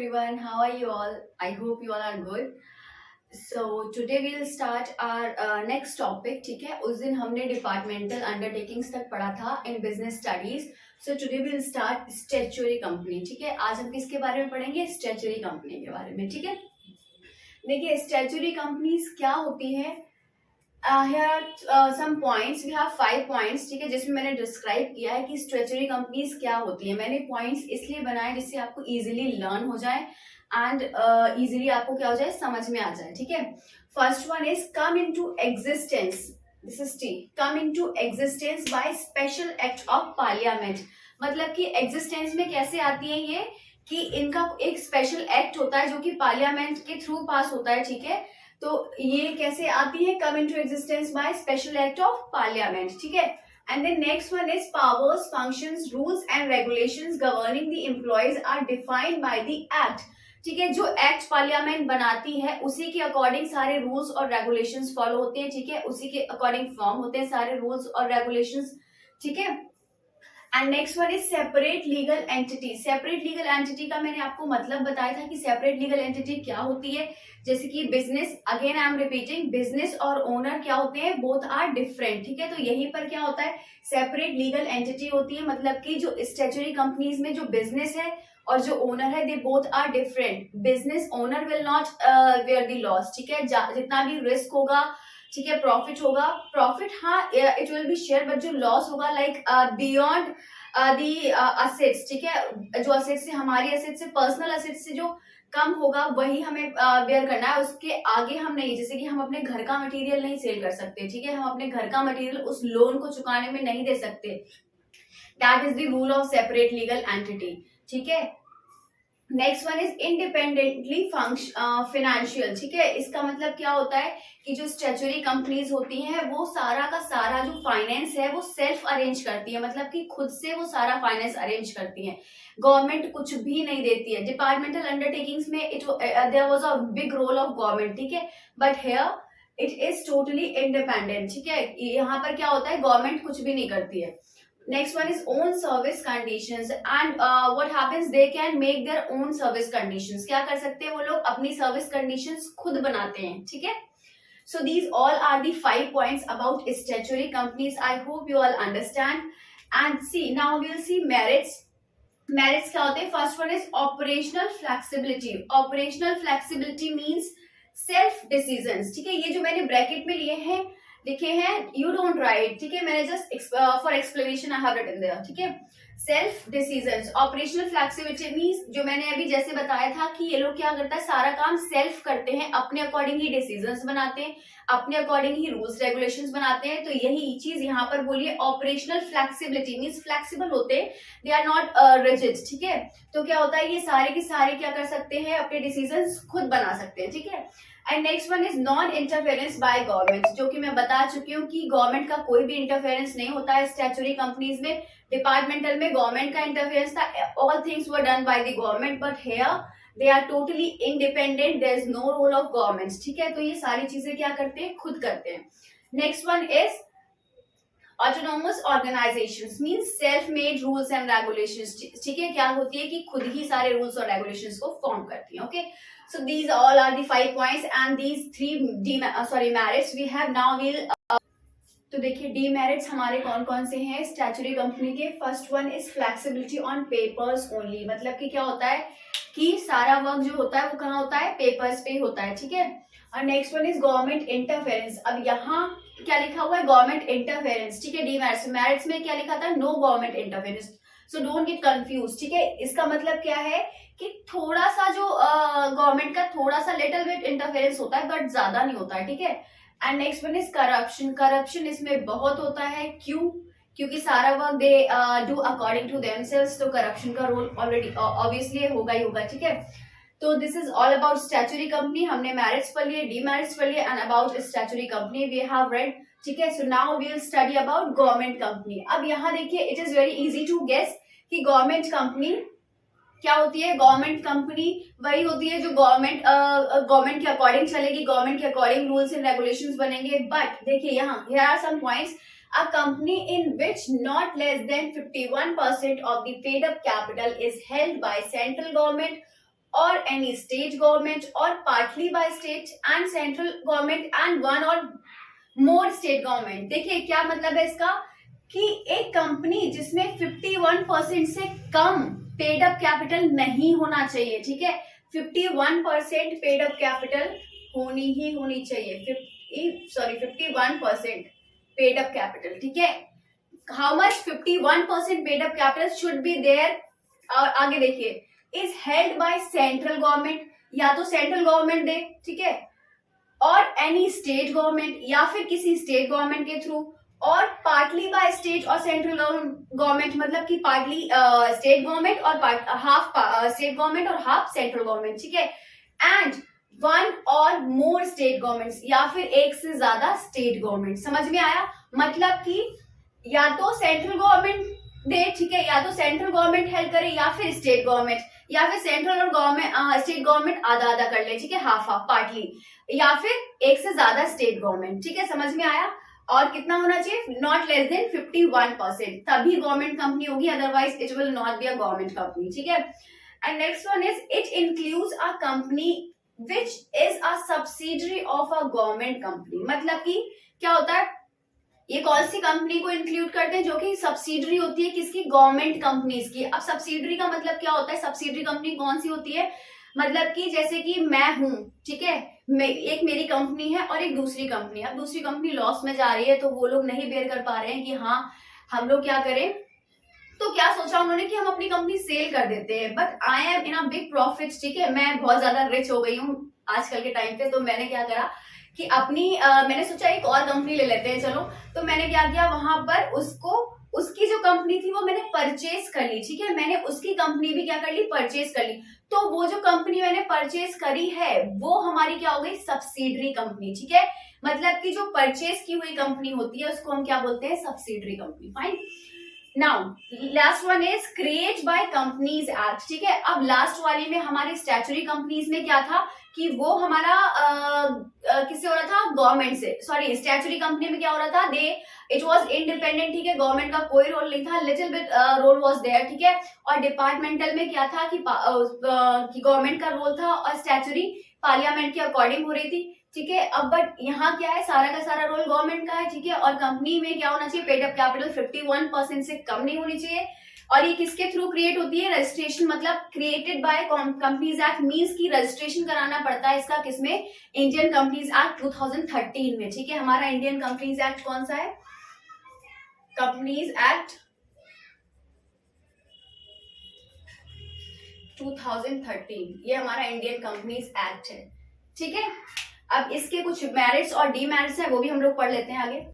everyone, how are you all? I hope you all are good. So today we'll start our next topic. ठीक है, उस दिन हमने departmental undertakings तक पढ़ा था in business studies. So today will start statutory company. ठीक है, आज हम किसके बारे में पढ़ेंगे? स्टैट्यूटरी कंपनी के बारे में. ठीक है, देखिए स्टैट्यूटरी कंपनीज क्या होती है. here are some points. We have 5 points. ठीक है, जिसमें मैंने डिस्क्राइब किया है कि स्टैट्यूटरी कंपनीज क्या होती है. मैंने पॉइंट्स इसलिए बनाए जिससे आपको इजीली लर्न हो जाए एंड इजीली आपको क्या हो जाए, समझ में आ जाए. ठीक है, first one is come into existence. This is T. Come into existence by special act of parliament. मतलब कि एग्जिस्टेंस में कैसे आती है ये, कि इनका एक स्पेशल एक्ट होता है जो कि पार्लियामेंट के थ्रू पास होता है. ठीक है, तो ये कैसे आती है? Come into existence by special act of parliament. ठीक है, and then next one is powers, functions, rules and regulations governing the employees are defined by the act. ठीक है, जो एक्ट पार्लियामेंट बनाती है उसी के अकॉर्डिंग सारे रूल्स और रेगुलेशंस फॉलो होते हैं. ठीक है, उसी के अकॉर्डिंग फॉर्म होते हैं सारे रूल्स और रेगुलेशंस. ठीक है, and next one is separate legal entity. Separate legal entity का मैंने आपको मतलब बताया था कि सेपरेट लीगल एंटिटी क्या होती है. जैसे कि business, again I am repeating, business और ओनर क्या होते हैं, बोथ आर डिफरेंट. ठीक है, तो यहीं पर क्या होता है, सेपरेट लीगल एंटिटी होती है. मतलब कि जो स्टैट्यूटरी कंपनीज में जो बिजनेस है और जो ओनर है, they both are different. Business owner will not wear the loss. ठीक है, जितना भी रिस्क होगा, ठीक है, प्रॉफिट होगा, प्रॉफिट हाँ it will be share, but जो लॉस होगा लाइक बियॉन्ड दी असेट्स. ठीक है, जो असेट्स से, हमारी असेट्स से, पर्सनल असेट्स से जो कम होगा वही हमें बेयर करना है. उसके आगे हम नहीं, जैसे कि हम अपने घर का मटेरियल नहीं सेल कर सकते. ठीक है, हम अपने घर का मटेरियल उस लोन को चुकाने में नहीं दे सकते. That is the rule of separate legal entity. ठीक है, next one is independently financial. ठीक है, इसका मतलब क्या होता है कि जो स्टैट्यूटरी कंपनीज होती हैं वो सारा का सारा जो फाइनेंस है वो सेल्फ अरेंज करती है. मतलब कि खुद से वो सारा फाइनेंस अरेंज करती है, गवर्नमेंट कुछ भी नहीं देती है. डिपार्टमेंटल अंडरटेकिंग्स में there was a big role of government. ठीक है, but here it is totally independent. ठीक है, यहाँ पर क्या होता है, गवर्नमेंट कुछ भी नहीं करती है. Next one is own service conditions and what happens, they can make their own service conditions. क्या कर सकते हैं वो लोग, अपनी service conditions खुद बनाते हैं. ठीक है, so these all are the 5 points about statutory companies. I hope you all understand. And see, now we'll see merits. Merits क्या होते हैं? First one is operational flexibility. Operational flexibility means self decisions. ठीक है, ये जो मैंने bracket में लिए हैं लिखे हैं, यू डोंट राइट. ठीक है, मैंने just for explanation I have written there. ठीक है, self decisions. Operational flexibility means, जो मैंने अभी जैसे बताया था कि ये लोग क्या करता है, सारा काम सेल्फ करते हैं, अपने अकॉर्डिंग ही डिसीजंस बनाते हैं, अपने अकॉर्डिंग ही रूल्स रेगुलेशंस बनाते हैं. तो यही चीज यहाँ पर बोलिए, ऑपरेशनल फ्लेक्सिबिलिटी मींस फ्लेक्सिबल होते हैं, दे आर नॉट रिजिड. ठीक है, तो क्या होता है, ये सारे के सारे क्या कर सकते हैं, अपने डिसीजंस खुद बना सकते हैं. ठीक है, and next one is non interference by government. जो कि मैं बता चुकी हूँ कि गवर्नमेंट का कोई भी इंटरफेरेंस नहीं होता है स्टैट्यूटरी कंपनीज में. डिपार्टमेंटल में गवर्नमेंट का इंटरफेरेंस था, all things were done by the government, but here they are totally independent, there is no role of government. ठीक है, तो ये सारी चीजें क्या करते हैं, खुद करते हैं. Next one is autonomous organisations means self made rules and regulations. ठीक है, क्या होती है कि खुद ही सारे रूल्स और रेगुलेशंस को फॉर्म करती है. Okay, so these all are the 5 points and these 3 merits we have. now we'll तो देखिए डीमेरिट्स हमारे कौन कौन से हैं स्टैट्यूटरी कंपनी के. First one is flexibility on papers only. मतलब कि क्या होता है कि सारा वर्क जो होता है वो कहाँ होता है, पेपर्स पे ही होता है. ठीक है, और next one is government interference. अब यहाँ क्या लिखा हुआ है, गवर्नमेंट इंटरफेरेंस. ठीक है, डीमेरिट्स, मेरिट्स में क्या लिखा था, no government interference. So don't get confuse. ठीक है, इसका मतलब क्या है कि थोड़ा सा जो गवर्नमेंट का थोड़ा सा लिटिल बिट इंटरफेरेंस होता है, बट ज्यादा नहीं होता है. ठीक है, and next one is corruption. Corruption इसमें बहुत होता है. क्यों? क्योंकि सारा work they do according to themselves, तो करप्शन का रोल ऑलरेडी ऑब्वियसली होगा ही होगा. ठीक है, तो this is all about statutory company. हमने मेरिट्स पढ़ लिए, डीमेरिट्स पढ़ लिए, and about statutory company we have read. ठीक है, so now we will study about government company. अब यहाँ देखिए, it is very easy to guess कि गवर्नमेंट कंपनी क्या होती है. गवर्नमेंट कंपनी वही होती है जो गवर्नमेंट के अकॉर्डिंग चलेगी, गवर्नमेंट के अकॉर्डिंग रूल्स एंड रेगुलेशंस बनेंगे. बट देखिए यहाँ, here are some points. A company in which not less than 51% of the paid up capital is held by central government or any state government or partly by state and central government and one or more state government। देखिए क्या मतलब है इसका कि एक company जिसमें 51% से कम paid up capital नहीं होना चाहिए, ठीक है, 51% पेड अप कैपिटल होनी ही होनी चाहिए, 51% पेड अप कैपिटल, ठीक है। How much 51% paid up capital should be there, और आगे देखिए, is held by central government, या तो सेंट्रल गवर्नमेंट दे, ठीक है, और एनी स्टेट गवर्नमेंट या फिर किसी स्टेट गवर्नमेंट के थ्रू, और पार्टली बाय स्टेट और सेंट्रल गवर्नमेंट, मतलब कि पार्टली स्टेट गवर्नमेंट और हाफ स्टेट गवर्नमेंट और हाफ सेंट्रल गवर्नमेंट, ठीक है, एंड वन और मोर स्टेट गवर्नमेंट्स, या फिर एक से ज्यादा स्टेट गवर्नमेंट। समझ में आया? मतलब कि या तो सेंट्रल गवर्नमेंट दे, ठीक है, या तो सेंट्रल गवर्नमेंट हेल्प करे, या फिर स्टेट गवर्नमेंट, या फिर सेंट्रल और गवर्नमेंट स्टेट गवर्नमेंट आधा आधा कर ले, ठीक है, हाफ हाफ पार्टली, या फिर एक से ज्यादा स्टेट गवर्नमेंट, ठीक है। समझ में आया? और कितना होना चाहिए? नॉट लेस देन 51%, तभी गवर्नमेंट कंपनी होगी, otherwise it will not be a government company, ठीक है। And next one is it includes a company which is a subsidiary of a government company. मतलब कि क्या होता है, ये कौन सी कंपनी को इंक्लूड करते हैं? जो कि सब्सिडरी होती है किसकी? गवर्नमेंट कंपनीज की। अब सब्सिडरी का मतलब क्या होता है? सब्सिडरी कंपनी कौन सी होती है? मतलब कि जैसे कि मैं हूं, ठीक है, एक मेरी कंपनी है और एक दूसरी कंपनी है। अब दूसरी कंपनी लॉस में जा रही है तो वो लोग नहीं बेयर कर पा रहे हैं कि हाँ हम लोग क्या करें, तो क्या सोचा उन्होंने कि हम अपनी कंपनी सेल कर देते हैं, but I am in a big profit, ठीक है, मैं बहुत ज्यादा रिच हो गई हूँ आजकल के टाइम पे, तो मैंने क्या करा कि अपनी मैंने सोचा एक और कंपनी ले लेते हैं, चलो, तो मैंने क्या किया, वहां पर उसकी जो कंपनी थी वो मैंने परचेज कर ली, ठीक है, मैंने उसकी कंपनी भी क्या कर ली? परचेज कर ली। तो वो जो कंपनी मैंने परचेज करी है वो हमारी क्या हो गई? सब्सिडरी कंपनी, ठीक है। मतलब कि जो परचेज की हुई कंपनी होती है उसको हम क्या बोलते हैं? Subsidiary company. Fine. Now last one is create by companies act, ठीक है। अब लास्ट वाली में हमारे स्टैचुटरी कंपनीज में क्या था कि वो हमारा किससे हो रहा था? गवर्नमेंट से। सॉरी, स्टैचुटरी कंपनी में क्या हो रहा था? इट वाज इंडिपेंडेंट, ठीक है, गवर्नमेंट का कोई रोल नहीं था, little bit role was there, ठीक है। और डिपार्टमेंटल में क्या था कि गवर्नमेंट का रोल था और स्टैचुटरी पार्लियामेंट के अकॉर्डिंग हो रही थी, ठीक है। अब बट यहाँ क्या है, सारा का सारा रोल गवर्नमेंट का है, ठीक है। और कंपनी में क्या होना चाहिए? पेड अप कैपिटल 51% से कम नहीं होनी चाहिए। और ये किसके थ्रू क्रिएट होती है? रजिस्ट्रेशन, मतलब created by companies act means की रजिस्ट्रेशन कराना पड़ता है इसका किसमें? इंडियन कंपनीज एक्ट 2013 में, ठीक है। हमारा इंडियन कंपनीज एक्ट कौन सा है? कंपनीज एक्ट 2013, ये हमारा इंडियन कंपनीज एक्ट है, ठीक है। अब इसके कुछ मेरिट्स और डीमेरिट्स है, वो भी हम लोग पढ़ लेते हैं आगे।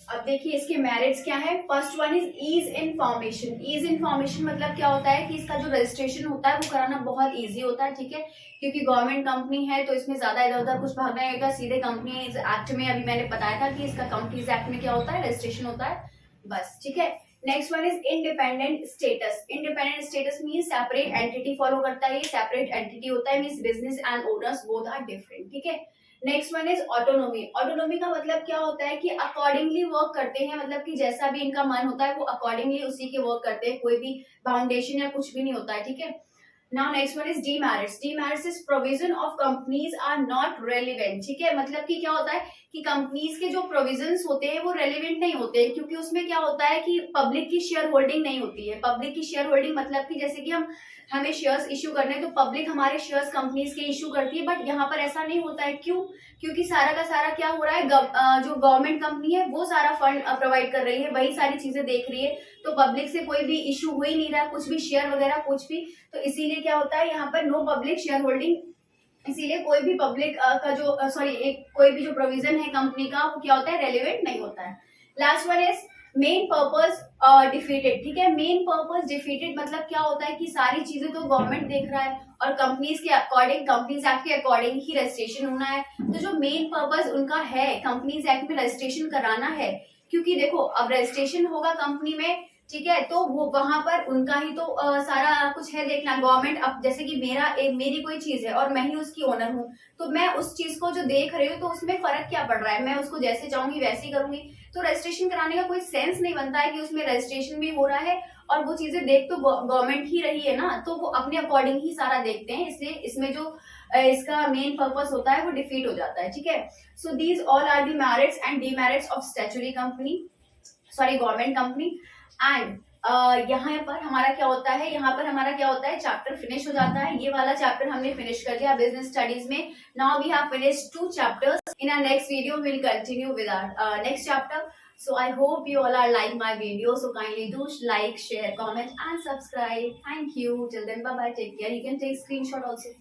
अब देखिए इसके मेरिट्स क्या है। First one is ease information. Ease information मतलब क्या होता है कि इसका जो रजिस्ट्रेशन होता है वो कराना बहुत इजी होता है, ठीक है, क्योंकि गवर्नमेंट कंपनी है तो इसमें ज्यादा इधर उधर कुछ भागना नहीं होगा, सीधे कंपनीज एक्ट में, अभी मैंने बताया था कि इसका कंपनीज एक्ट में क्या होता है? रजिस्ट्रेशन होता है, बस, ठीक है। Next one is independent status. Independent status means separate entity follow करता है, ये सेपरेट एंटिटी होता है, means business and owners both are different, ठीक है। Next one is autonomy. Autonomy का मतलब क्या होता है कि अकॉर्डिंगली वर्क करते हैं, मतलब कि जैसा भी इनका मन होता है वो अकॉर्डिंगली उसी के वर्क करते हैं, कोई भी फाउंडेशन या कुछ भी नहीं होता है, ठीक है। Now next one is demerits. Demerits is provision of companies are not relevant, ठीक है, मतलब कि क्या होता है कि कंपनीज के जो प्रोविजंस होते हैं वो रेलिवेंट नहीं होते हैं, क्योंकि उसमें क्या होता है कि पब्लिक की शेयर होल्डिंग नहीं होती है। पब्लिक की शेयर होल्डिंग मतलब कि जैसे कि हमें शेयर्स इश्यू करने हैं तो पब्लिक हमारे शेयर्स कंपनीज के इश्यू करती है, बट यहाँ पर ऐसा नहीं होता है। क्यों? क्योंकि सारा का सारा क्या हो रहा है, जो गवर्नमेंट कंपनी है वो सारा फंड प्रोवाइड कर रही है, वही सारी चीजें देख रही है, तो पब्लिक से कोई भी इश्यू हो ही नहीं रहा, कुछ भी शेयर वगैरह कुछ भी, तो इसीलिए क्या होता है यहाँ पर नो पब्लिक शेयर होल्डिंग, इसीलिए कोई भी पब्लिक का जो कोई भी जो प्रोविजन है कंपनी का वो क्या होता है? रेलिवेंट नहीं होता है। Last one is main purpose defeated, ठीक है। मेन पर्पस डिफीटेड मतलब क्या होता है कि सारी चीजें तो गवर्नमेंट देख रहा है और कंपनीज के अकॉर्डिंग, कंपनीज एक्ट के अकॉर्डिंग ही रजिस्ट्रेशन होना है, तो जो मेन पर्पस उनका है कंपनीज एक्ट में रजिस्ट्रेशन कराना है, क्योंकि देखो अब रजिस्ट्रेशन होगा कंपनी में, ठीक है, तो वो वहां पर उनका ही तो सारा कुछ है देखना। गवर्नमेंट अब जैसे कि मेरी कोई चीज है और मैं ही उसकी ओनर हूँ, तो मैं उस चीज को जो देख रही हूँ तो उसमें फर्क क्या पड़ रहा है, मैं उसको जैसे चाहूंगी वैसे ही करूंगी, तो रजिस्ट्रेशन कराने का कोई सेंस नहीं बनता है कि उसमें रजिस्ट्रेशन भी हो रहा है और वो चीजें देख तो गवर्नमेंट ही रही है ना, तो वो अपने अकॉर्डिंग ही सारा देखते हैं, इसलिए इसमें जो इसका मेन पर्पस होता है वो डिफीट हो जाता है, ठीक है। So these all are the merits and demerits of statutory company, sorry government company. And यहाँ पर हमारा क्या होता है, चैप्टर फिनिश हो जाता है, ये वाला चैप्टर हमने फिनिश कर दिया बिजनेस स्टडीज में। Now we have finished 2 chapters. In our next video we will continue with our next chapter. So I hope you all are like my video, so kindly do like, share, comment and subscribe. Thank you. Till then, bye bye, take care. You can take screenshot also.